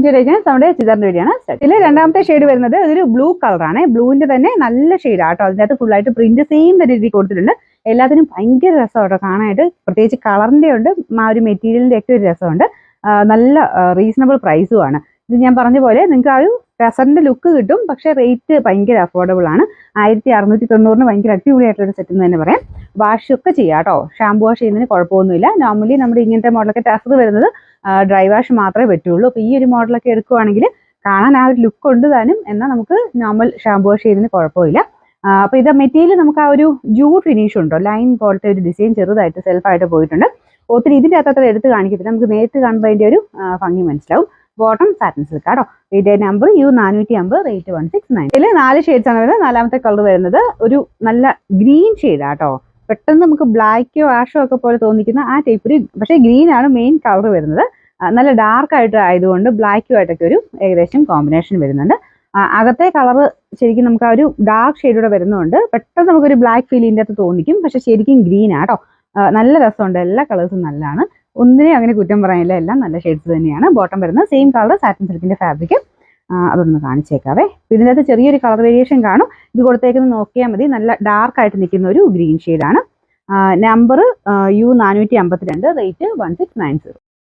നമ്മുടെ ചിതറിന്റെ വീഡിയോ ആണ്. ഇതിൽ രണ്ടാമത്തെ ഷെയ്ഡ് വരുന്നത് ഒരു ബ്ലൂ കളറാണ്. ബ്ലൂവിന്റെ തന്നെ നല്ല ഷെയ്ഡാണ് കേട്ടോ. അതിനകത്ത് ഫുള്ളായിട്ട് പ്രിന്റ് സെയിം തന്നെ രീതി കൊടുത്തിട്ടുണ്ട്. എല്ലാത്തിനും ഭയങ്കര രസം കേട്ടോ കാണാനായിട്ട്. പ്രത്യേകിച്ച് കളറിന്റെ ഉണ്ട്, ആ ഒരു മെറ്റീരിയലിന്റെ ഒക്കെ ഒരു രസമുണ്ട്. നല്ല റീസണബിൾ പ്രൈസുമാണ്. ഇത് ഞാൻ പറഞ്ഞ പോലെ നിങ്ങൾക്ക് ആ ഒരു ടസറിന്റെ ലുക്ക് കിട്ടും. പക്ഷേ റേറ്റ് ഭയങ്കര അഫോർഡബിൾ ആണ്. 1690 ഭയങ്കര അടിപൊളിയായിട്ടുള്ള സെറ്റ് എന്ന് തന്നെ പറയാം. വാഷ് ഒക്കെ ചെയ്യാം കേട്ടോ. ഷാമ്പു വാഷ് ചെയ്യുന്നതിന് കുഴപ്പമൊന്നുമില്ല. നോർമലി നമ്മുടെ ഇങ്ങനത്തെ മോഡലൊക്കെ ടസർ വരുന്നത് ഡ്രൈ വാഷ് മാത്രമേ പറ്റുള്ളൂ. അപ്പോൾ ഈ ഒരു മോഡലൊക്കെ എടുക്കുവാണെങ്കിൽ കാണാൻ ആ ഒരു ലുക്ക് ഉണ്ട് താനും. എന്നാൽ നമുക്ക് നോർമൽ ഷാമ്പു വാഷ് ചെയ്യുന്നതിന് കുഴപ്പമില്ല. അപ്പോൾ ഇത് മെറ്റീരിയൽ നമുക്ക് ആ ഒരു ജൂട്ട് ഫിനിഷ് ഉണ്ടോ, ലൈൻ പോലത്തെ ഒരു ഡിസൈൻ ചെറുതായിട്ട് സെൽഫായിട്ട് പോയിട്ടുണ്ട്. ഒത്തിരി ഇതിൻ്റെ അകത്ത് അത്ര എടുത്ത് കാണിക്കത്തില്ല. നമുക്ക് നേരിട്ട് കാണുമ്പോൾ അതിൻ്റെ ഒരു ഭംഗി മനസ്സിലാവും. ബോട്ടം സാറ്റിൻ സിൽക്ക് കേട്ടോ. ഇതിന്റെ നമ്പർ U450, റേറ്റ് 169. ഇതിൽ 4 ഷെയ്ഡ്സ് ആണ് വരുന്നത്. നാലാമത്തെ കളർ വരുന്നത് ഒരു നല്ല ഗ്രീൻ ഷെയ്ഡാട്ടോ. പെട്ടെന്ന് നമുക്ക് ബ്ലാക്കോ ആഷോ ഒക്കെ പോലെ തോന്നിക്കുന്ന ആ ടൈപ്പ് ഒരു, പക്ഷേ ഗ്രീൻ ആണ് മെയിൻ കളർ വരുന്നത്. നല്ല ഡാർക്ക് ആയിട്ട് ആയതുകൊണ്ട് ബ്ലാക്കും ആയിട്ടൊക്കെ ഒരു ഏകദേശം കോമ്പിനേഷൻ വരുന്നുണ്ട്. അകത്തെ കളർ ശരിക്കും നമുക്ക് ആ ഒരു ഡാർക്ക് ഷെയ്ഡൂടെ വരുന്നതുകൊണ്ട് പെട്ടെന്ന് നമുക്കൊരു ബ്ലാക്ക് ഫീലിൻ്റെ അകത്ത് തോന്നിക്കും. പക്ഷെ ശരിക്കും ഗ്രീൻ ആട്ടോ. നല്ല രസമുണ്ട്. എല്ലാ കളേഴ്സും നല്ലതാണ്. ഒന്നിനെ അങ്ങനെ കുറ്റം പറയാനില്ല. എല്ലാം നല്ല ഷെയ്ഡ്സ് തന്നെയാണ്. ബോട്ടം വരുന്നത് സെയിം കളർ സാറ്റിൻ സിൽക്കിന്റെ ഫാബ്രിക്. അതൊന്ന് കാണിച്ചേക്കാവേ. ഇതിനകത്ത് ചെറിയൊരു കളർ വേരിയേഷൻ കാണും. ഇത് കൊടുത്തേക്കുന്നത് നോക്കിയാൽ മതി. നല്ല ഡാർക്ക് ആയിട്ട് നിൽക്കുന്ന ഒരു ഗ്രീൻ ഷെയ്ഡാണ്. Number U452, rate 1690.